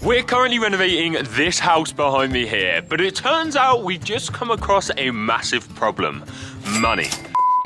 We're currently renovating this house behind me here, but it turns out we've just come across a massive problem. Money.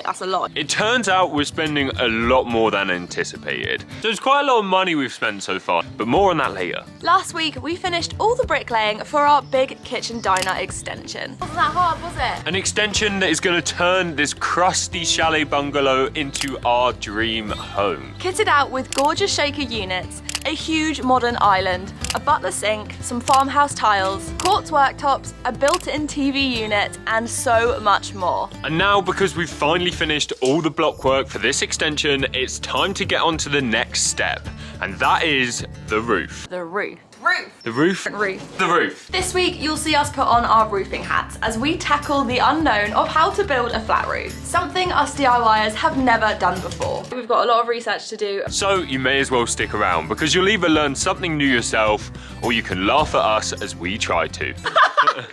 That's a lot. It turns out we're spending a lot more than anticipated. So it's quite a lot of money we've spent so far, but more on that later. Last week, we finished all the bricklaying for our big kitchen diner extension. Wasn't that hard, was it? An extension that is going to turn this crusty chalet bungalow into our dream home. Kitted out with gorgeous shaker units, a huge modern island, a butler sink, some farmhouse tiles, quartz worktops, a built-in TV unit, and so much more. And now, because we've finally finished all the block work for this extension, it's time to get on to the next step, and that is the roof. The roof. Roof. The roof? Roof. The roof. This week, you'll see us put on our roofing hats as we tackle the unknown of how to build a flat roof. Something us DIYers have never done before. We've got a lot of research to do. So you may as well stick around, because you'll either learn something new yourself, or you can laugh at us as we try to.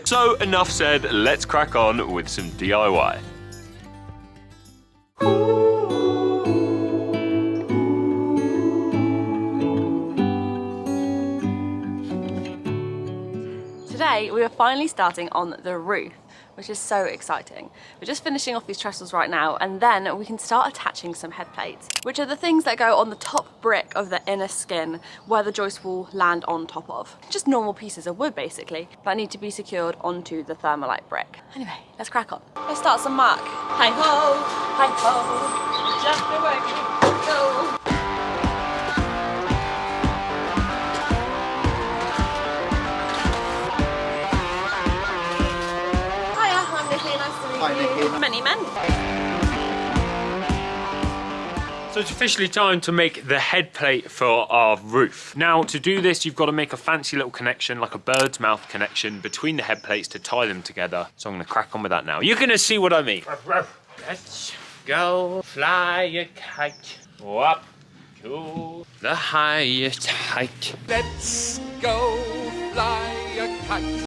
So enough said, let's crack on with some DIY. Today, we are finally starting on the roof, which is so exciting. We're just finishing off these trestles right now, and then we can start attaching some head plates, which are the things that go on the top brick of the inner skin where the joist will land on top of. Just normal pieces of wood, basically, that need to be secured onto the thermalite brick. Anyway, let's crack on. Let's start some mark. Hi-ho, hi-ho, just the way we go. Many men. So it's officially time to make the head plate for our roof. Now, to do this, you've got to make a fancy little connection, like a bird's mouth connection, between the head plates to tie them together. So I'm going to crack on with that now. You're going to see what I mean. Let's go fly a kite up to the highest height. Let's go fly a kite.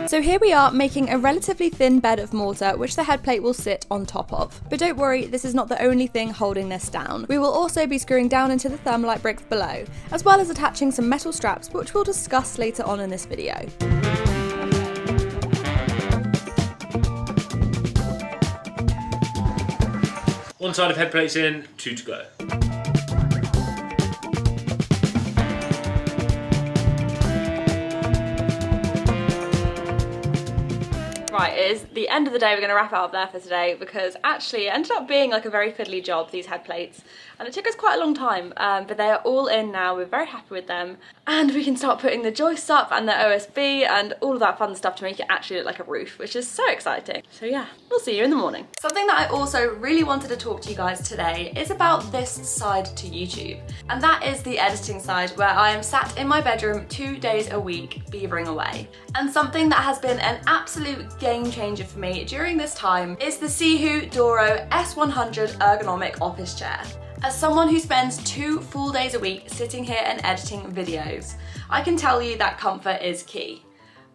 So here we are making a relatively thin bed of mortar which the head plate will sit on top of. But don't worry, this is not the only thing holding this down. We will also be screwing down into the thermalite bricks below, as well as attaching some metal straps which we'll discuss later on in this video. One side of head plates in, two to go. Right, it is the end of the day. We're going to wrap it up there for today because actually it ended up being like a very fiddly job, these head plates, and it took us quite a long time, but they are all in now. We're very happy with them, and we can start putting the joists up and the OSB and all of that fun stuff to make it actually look like a roof, which is so exciting. So yeah, we'll see you in the morning. Something that I also really wanted to talk to you guys today is about this side to YouTube, and that is the editing side, where I am sat in my bedroom 2 days a week beavering away. And something that has been an absolute game changer for me during this time is the SIHOO Doro S100 ergonomic office chair. As someone who spends 2 full days a week sitting here and editing videos, I can tell you that comfort is key.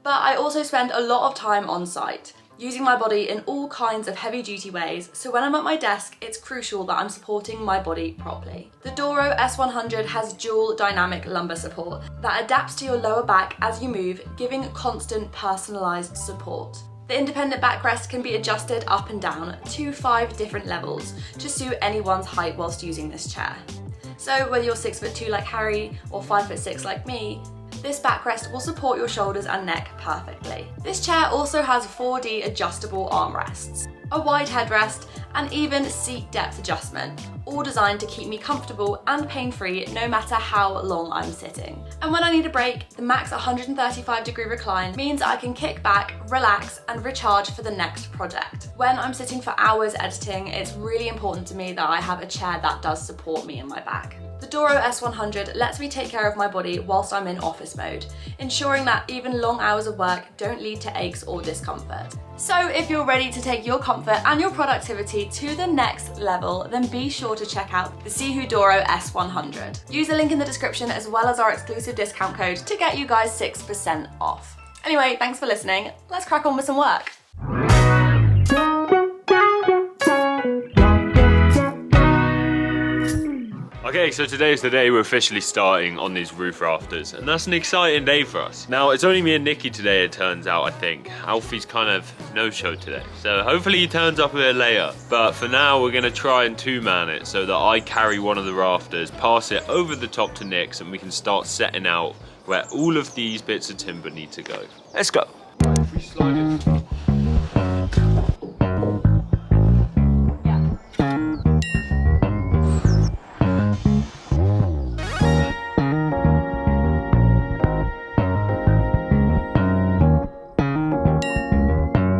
But I also spend a lot of time on site, using my body in all kinds of heavy duty ways, so when I'm at my desk, it's crucial that I'm supporting my body properly. The Doro S100 has dual dynamic lumbar support that adapts to your lower back as you move, giving constant personalised support. The independent backrest can be adjusted up and down to 5 different levels to suit anyone's height whilst using this chair. So whether you're 6'2" like Harry or 5'6" like me, this backrest will support your shoulders and neck perfectly. This chair also has 4D adjustable armrests, a wide headrest, and even seat depth adjustment, all designed to keep me comfortable and pain-free no matter how long I'm sitting. And when I need a break, the max 135-degree recline means I can kick back, relax, and recharge for the next project. When I'm sitting for hours editing, it's really important to me that I have a chair that does support me in my back. The Doro S100 lets me take care of my body whilst I'm in office mode, ensuring that even long hours of work don't lead to aches or discomfort. So if you're ready to take your comfort and your productivity to the next level, then be sure to check out the SIHOO Doro S100. Use the link in the description as well as our exclusive discount code to get you guys 6% off. Anyway, thanks for listening. Let's crack on with some work. Okay, so today's the day we're officially starting on these roof rafters, and that's an exciting day for us. Now, it's only me and Nikki today, it turns out, I think. Alfie's kind of no-show today, so hopefully he turns up a bit later. But for now, we're gonna try and two-man it so that I carry one of the rafters, pass it over the top to Nick's, and we can start setting out where all of these bits of timber need to go. Let's go. If we slide it.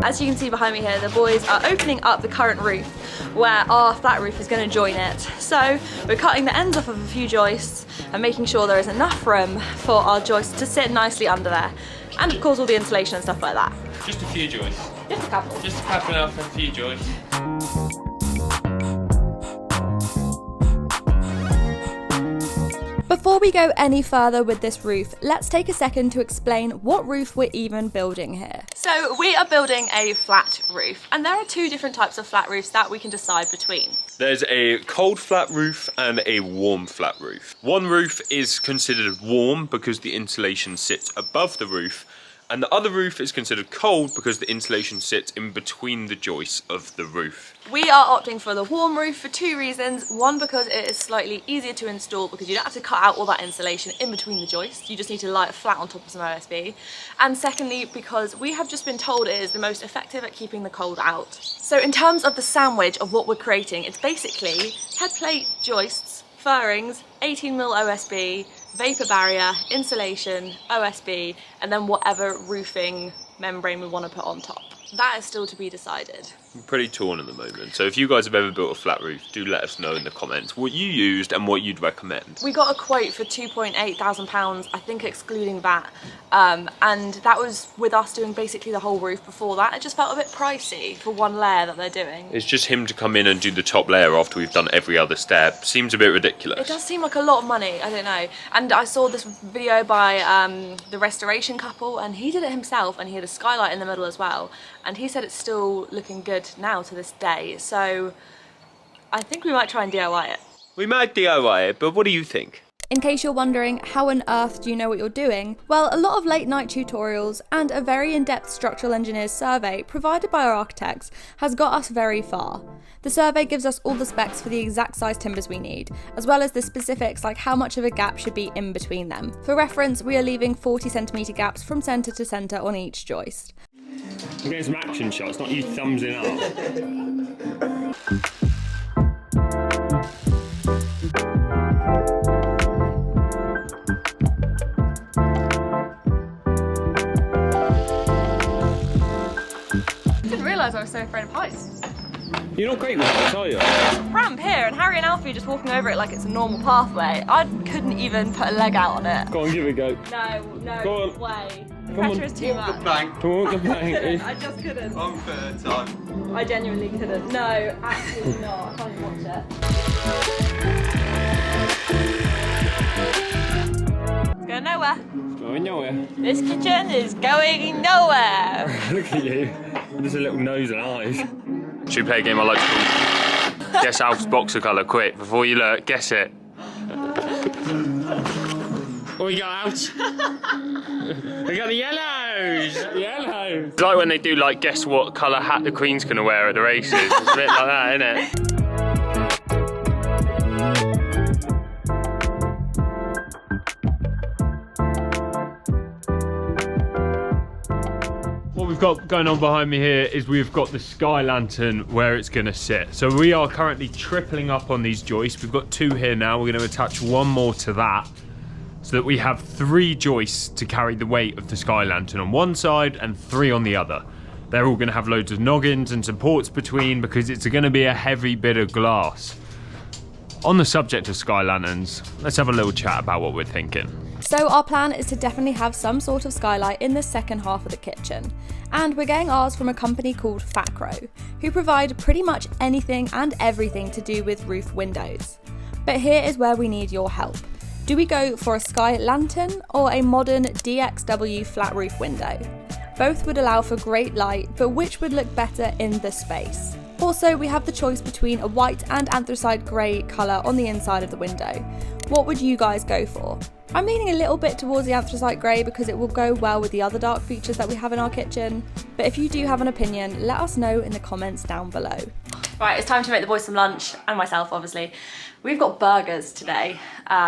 As you can see behind me here, the boys are opening up the current roof where our flat roof is going to join it. So we're cutting the ends off of a few joists and making sure there is enough room for our joists to sit nicely under there. And of course all the insulation and stuff like that. Just a few joists. Just a couple. Just a couple of a few joists. Before we go any further with this roof, let's take a second to explain what roof we're even building here. So we are building a flat roof, and there are two different types of flat roofs that we can decide between. There's a cold flat roof and a warm flat roof. One roof is considered warm because the insulation sits above the roof, and the other roof is considered cold because the insulation sits in between the joists of the roof. We are opting for the warm roof for two reasons. One, because it is slightly easier to install because you don't have to cut out all that insulation in between the joists. You just need to lie it flat on top of some OSB. And secondly, because we have just been told it is the most effective at keeping the cold out. So in terms of the sandwich of what we're creating, it's basically head plate, joists, furrings, 18mm OSB, vapor barrier, insulation, OSB, and then whatever roofing membrane we want to put on top. That is still to be decided. I'm pretty torn at the moment, so if you guys have ever built a flat roof, do let us know in the comments what you used and what you'd recommend. We got a quote for £2,800, I think excluding that, and that was with us doing basically the whole roof before that. It just felt a bit pricey for one layer that they're doing. It's just him to come in and do the top layer after we've done every other step. Seems a bit ridiculous. It does seem like a lot of money, I don't know. And I saw this video by the restoration couple, and he did it himself, and he had a skylight in the middle as well. And he said it's still looking good now to this day, so I think we might try and DIY it. We might DIY it, but what do you think? In case you're wondering, how on earth do you know what you're doing? Well, a lot of late night tutorials and a very in-depth structural engineer's survey provided by our architects has got us very far. The survey gives us all the specs for the exact size timbers we need, as well as the specifics like how much of a gap should be in between them. For reference, we are leaving 40cm gaps from centre to centre on each joist. I'm getting some action shots, not you thumbs it up. I didn't realise I was so afraid of heights. You're not great with heights, are you? There's a ramp here, and Harry and Alfie are just walking over it like it's a normal pathway. I couldn't even put a leg out on it. Go on, give it a go. No Go on. way. The Come pressure on. is too much. Come on, the bank. I just couldn't. On third time. I genuinely couldn't. No, absolutely not. I can't even watch it. It's going nowhere. Going nowhere. This kitchen is going nowhere. Look at you. There's a little nose and eyes. Should we play a game I like to call Guess Alf's boxer colour, quick, before you look, guess it. What we got, Alf? We got the yellows! Yellows! It's like when they do like guess what colour hat the Queen's gonna wear at the races. It's a bit like that, isn't it? What we've got going on behind me here is we've got the sky lantern where it's going to sit. So we are currently tripling up on these joists. We've got 2 here now. We're going to attach 1 more to that so that we have 3 joists to carry the weight of the sky lantern on one side and 3 on the other. They're all going to have loads of noggins and supports between because it's going to be a heavy bit of glass. On the subject of sky lanterns, let's have a little chat about what we're thinking. So our plan is to definitely have some sort of skylight in the second half of the kitchen. And we're getting ours from a company called Facro, who provide pretty much anything and everything to do with roof windows. But here is where we need your help. Do we go for a sky lantern or a modern DXW flat roof window? Both would allow for great light, but which would look better in the space? Also, we have the choice between a white and anthracite grey colour on the inside of the window. What would you guys go for? I'm leaning a little bit towards the anthracite grey because it will go well with the other dark features that we have in our kitchen. But if you do have an opinion, let us know in the comments down below. Right, it's time to make the boys some lunch, and myself obviously. We've got burgers today,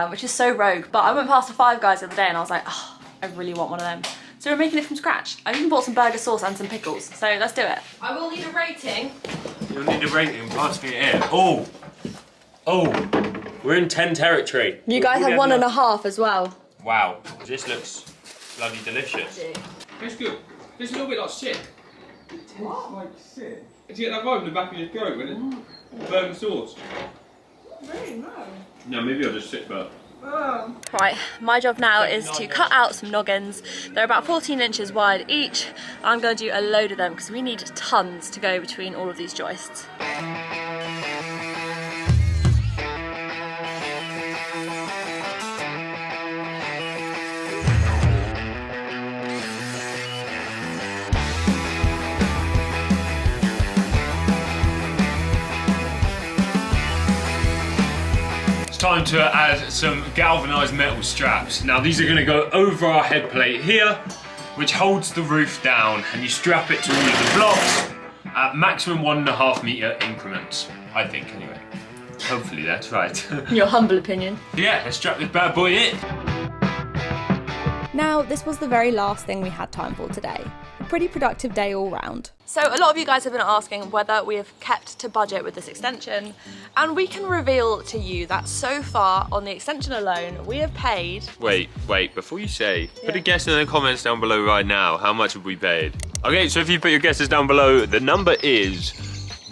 which is so rogue, but I went past the Five Guys the other day and I was like, oh, I really want one of them. So we're making it from scratch. I even bought some burger sauce and some pickles, so let's do it. I will need a rating. You'll need a rating, passing it in. Oh, we're in 10 territory. You guys have 1.5 as well. Wow, this looks bloody delicious. It's good. It's a little bit like shit. It tastes like shit. Do you get that vibe in the back of your throat when it's burnt sauce? Really? No. No, maybe I'll just sit back. Right, my job now is to cut out some noggins. They're about 14 inches wide each. I'm going to do a load of them because we need tons to go between all of these joists. Time to add some galvanized metal straps. Now these are going to go over our head plate here, which holds the roof down, and you strap it to all of the blocks at maximum 1.5 meter increments, I think anyway. Hopefully that's right. Your humble opinion. Yeah, let's strap this bad boy in. Now, this was the very last thing we had time for today. A pretty productive day all round. So a lot of you guys have been asking whether we have kept to budget with this extension, and we can reveal to you that so far on the extension alone, we have paid... Wait, before you say, put a guess in the comments down below right now. How much have we paid? Okay, so if you put your guesses down below, the number is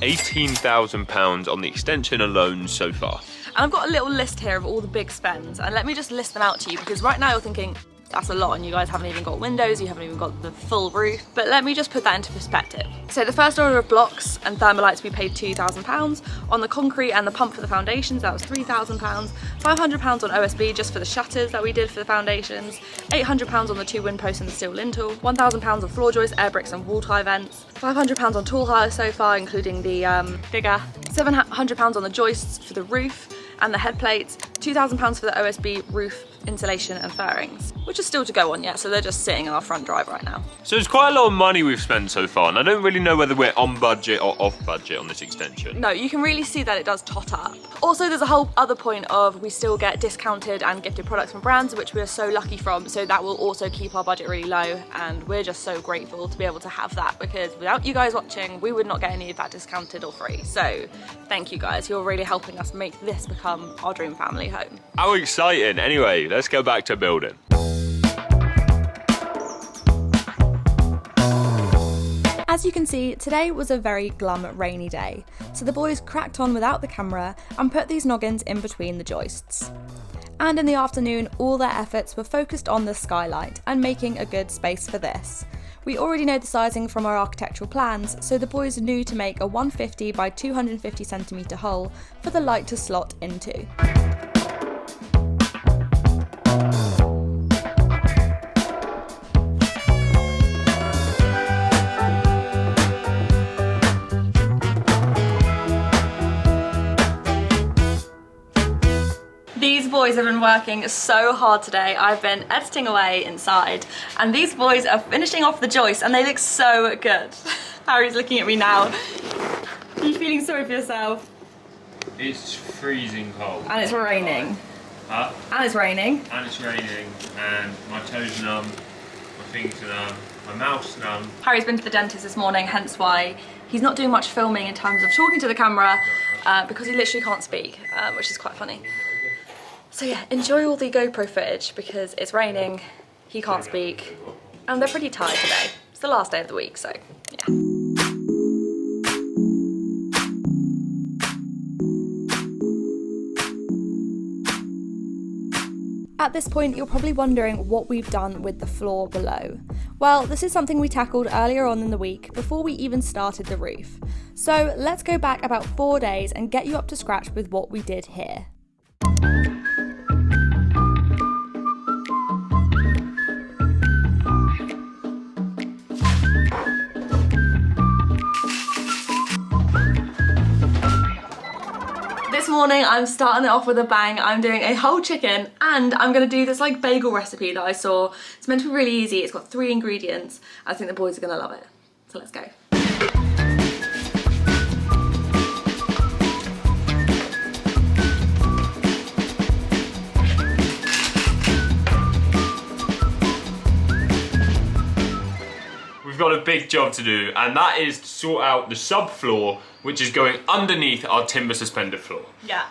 £18,000 on the extension alone so far. And I've got a little list here of all the big spends, and let me just list them out to you, because right now you're thinking, that's a lot, and you guys haven't even got windows, you haven't even got the full roof. But let me just put that into perspective. So the first order of blocks and thermalites, we paid £2,000. On the concrete and the pump for the foundations, that was £3,000. £500 on OSB just for the shutters that we did for the foundations. £800 on the 2 wind posts and the steel lintel. £1,000 on floor joists, air bricks and wall tie vents. £500 on tool hire so far, including the digger. £700 on the joists for the roof and the head plates. £2,000 for the OSB roof insulation and fairings, which is still to go on yet, so they're just sitting in our front drive right now. So it's quite a lot of money we've spent so far, and I don't really know whether we're on budget or off budget on this extension. No, you can really see that it does tot up. Also, there's a whole other point of we still get discounted and gifted products from brands, which we are so lucky from, so that will also keep our budget really low, and we're just so grateful to be able to have that, because without you guys watching, we would not get any of that discounted or free. So thank you guys, you're really helping us make this become our dream family home. How exciting. Anyway, let's go back to building. As you can see, today was a very glum rainy day, so the boys cracked on without the camera and put these noggins in between the joists. And in the afternoon, all their efforts were focused on the skylight and making a good space for this. We already know the sizing from our architectural plans, so the boys knew to make a 150 by 250 centimetre hole for the light to slot into. These boys have been working so hard today. I've been editing away inside, and these boys are finishing off the joist, and they look so good. Harry's looking at me now. Are you feeling sorry for yourself? It's freezing cold. And it's raining. Huh? And it's raining. And it's raining, and my toes numb, my fingers numb, my mouth's numb. Harry's been to the dentist this morning, hence why he's not doing much filming in terms of talking to the camera, because he literally can't speak, which is quite funny. So yeah, enjoy all the GoPro footage because it's raining, he can't speak, and they're pretty tired today. It's the last day of the week, so yeah. At this point, you're probably wondering what we've done with the floor below. Well, this is something we tackled earlier on in the week before we even started the roof. So let's go back about 4 days and get you up to scratch with what we did here. This morning I'm starting it off with a bang. I'm doing a whole chicken and I'm gonna do this like bagel recipe that I saw. It's meant to be really easy. It's got 3 ingredients. I think the boys are gonna love it. So let's go. We've got a big job to do, and that is to sort out the subfloor, which is going underneath our timber suspender floor. Yeah.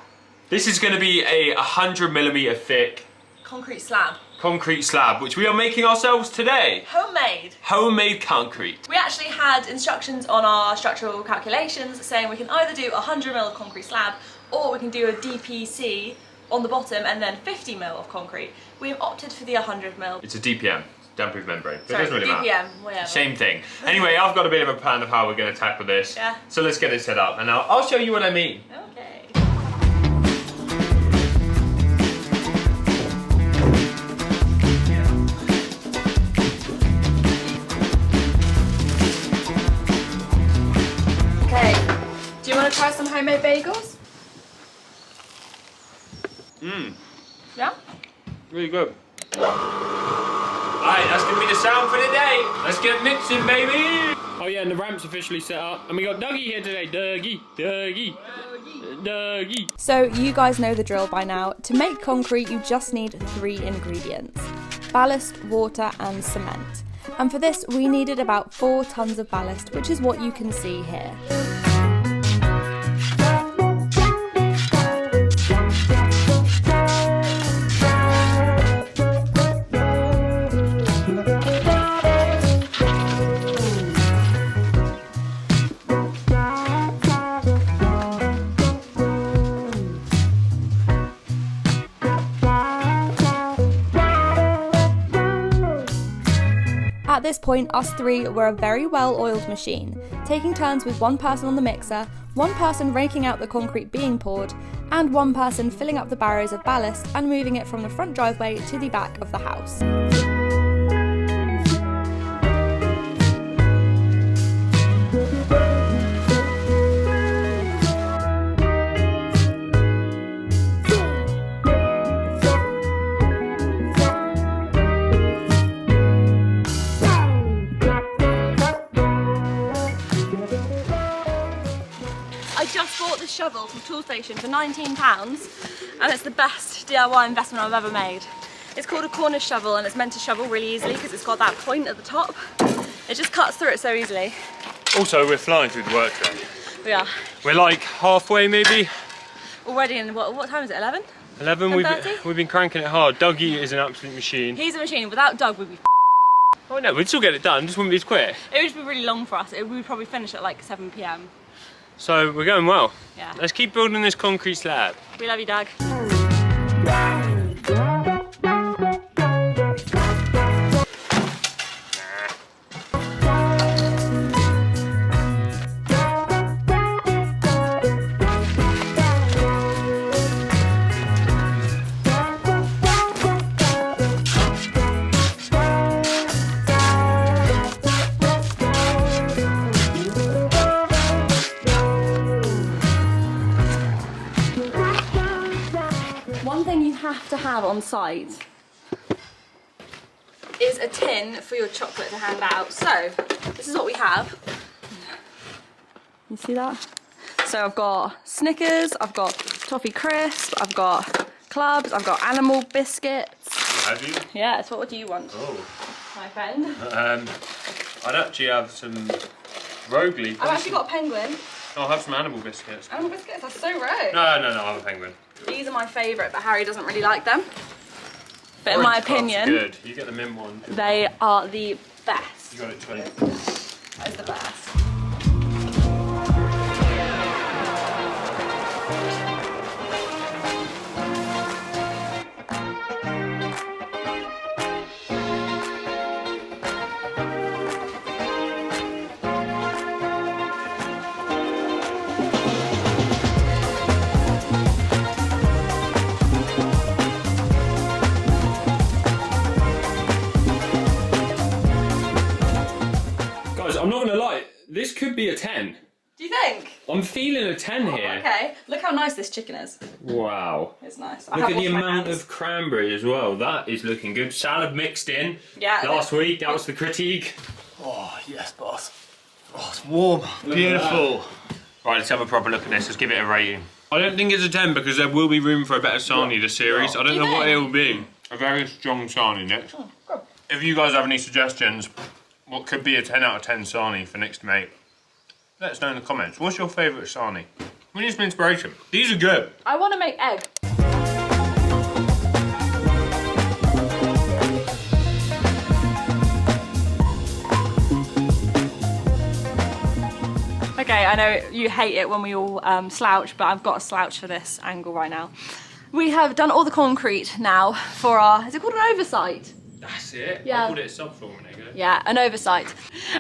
This is going to be a 100mm thick Concrete slab. concrete slab, which we are making ourselves today. Homemade. Homemade concrete. We actually had instructions on our structural calculations saying we can either do 100mm concrete slab or we can do a DPC on the bottom and then 50mm of concrete. We've opted for the 100mm. It's a DPM, damp-proof membrane. But Sorry, it doesn't really DPM, matter. whatever. Same thing. Anyway, I've got a bit of a plan of how we're going to tackle this. Yeah. So let's get it set up, and I'll show you what I mean. Okay. Okay. Do you want to try some homemade bagels? Mmm, Yeah? really good. Alright, that's gonna be the sound for the day. Let's get mixing, baby. Oh yeah, and the ramp's officially set up. And we got Dougie here today. Dougie. So you guys know the drill by now. To make concrete, you just need 3 ingredients: ballast, water, and cement. And for this, we needed about 4 tons of ballast, which is what you can see here. At this point, us 3 were a very well-oiled machine, taking turns with 1 person on the mixer, 1 person raking out the concrete being poured, and 1 person filling up the barrows of ballast and moving it from the front driveway to the back of the house. Shovel from Toolstation for £19 and it's the best DIY investment I've ever made. It's called a corner shovel and it's meant to shovel really easily because it's got that point at the top. It just cuts through it so easily. Also, we're flying through the work day. We are. We're like halfway maybe. Already in, what time is it, 11? 11, we've been cranking it hard. Dougie is an absolute machine. He's a machine. Without Doug, we'd be Oh no, we'd still get it done, just wouldn't be as quick. It would be really long for us. We'd probably finish at like 7 PM. So we're going well. Yeah. Let's keep building this concrete slab. We love you, Doug. Have to have on site is a tin for your chocolate to hand out. So this is what we have. You see that? So I've got Snickers, I've got toffee crisp, I've got clubs, I've got animal biscuits. Have you? Yes. What do you want? Oh. My friend. I'd actually have some rogue leaf. I've actually got a penguin. I'll have some animal biscuits. Animal biscuits? That's so rogue. No, I'll have a penguin. These are my favourite, but Harry doesn't really like them. But in Orange my Puff's opinion, good. You get the mint one. they are the best. You got it 20. That is the best. 10. Do you think? I'm feeling a 10 here. Okay, look how nice this chicken is. Wow. It's nice. Look at the amount of cranberry as well. That is looking good. Salad mixed in. Yeah. Last week, that was the critique. Oh, yes, boss. Oh, it's warm. Beautiful. Right, let's have a proper look at this. Let's give it a rating. I don't think it's a 10 because there will be room for a better sarnie this series. I don't know what it will be. A very strong sarnie next. If you guys have any suggestions, what could be a 10 out of 10 sarnie for next mate, let us know in the comments. What's your favourite sarnie? We need some inspiration. These are good. I want to make egg. Okay, I know you hate it when we all slouch, but I've got a slouch for this angle right now. We have done all the concrete now for our, is it called an oversite? That's it. Yeah. I called it a subfloor a minute ago. Yeah, an oversite.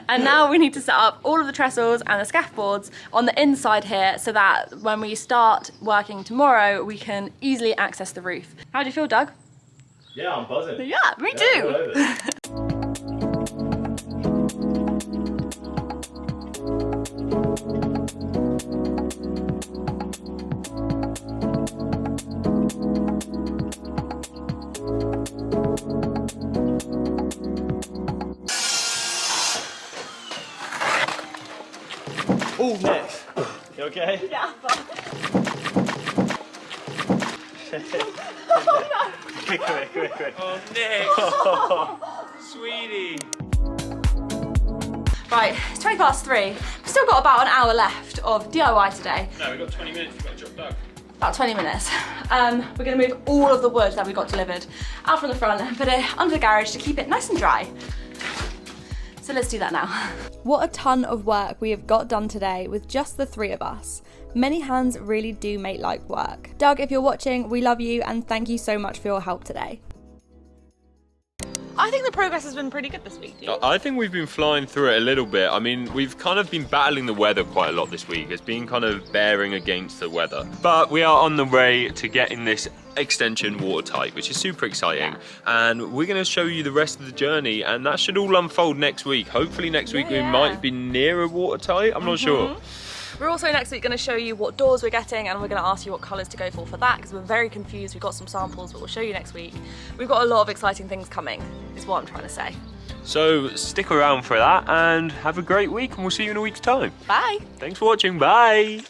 And now we need to set up all of the trestles and the scaffolds on the inside here so that when we start working tomorrow, we can easily access the roof. How do you feel, Doug? Yeah, I'm buzzing. Yeah, me too. Oh, next. You okay? Yeah, Quick. Oh, Nick. Sweetie. Right, it's 3:20. We've still got about an hour left of DIY today. No, we've got 20 minutes. We've got to chop Doug. About 20 minutes. We're going to move all of the wood that we got delivered out from the front and put it under the garage to keep it nice and dry. So let's do that now. What a ton of work we have got done today with just the three of us. Many hands really do make light work. Doug, if you're watching, we love you and thank you so much for your help today. I think the progress has been pretty good this week, do you? I think we've been flying through it a little bit. I mean, we've kind of been battling the weather quite a lot this week. It's been kind of bearing against the weather. But we are on the way to getting this extension watertight, which is super exciting. And we're going to show you the rest of the journey, and that should all unfold next week. Hopefully next week we might be nearer watertight. I'm not sure. We're also next week going to show you what doors we're getting, and we're going to ask you what colours to go for that, because we're very confused. We've got some samples, but we'll show you next week. We've got a lot of exciting things coming, is what I'm trying to say. So stick around for that and have a great week, and we'll see you in a week's time. Bye. Thanks for watching. Bye.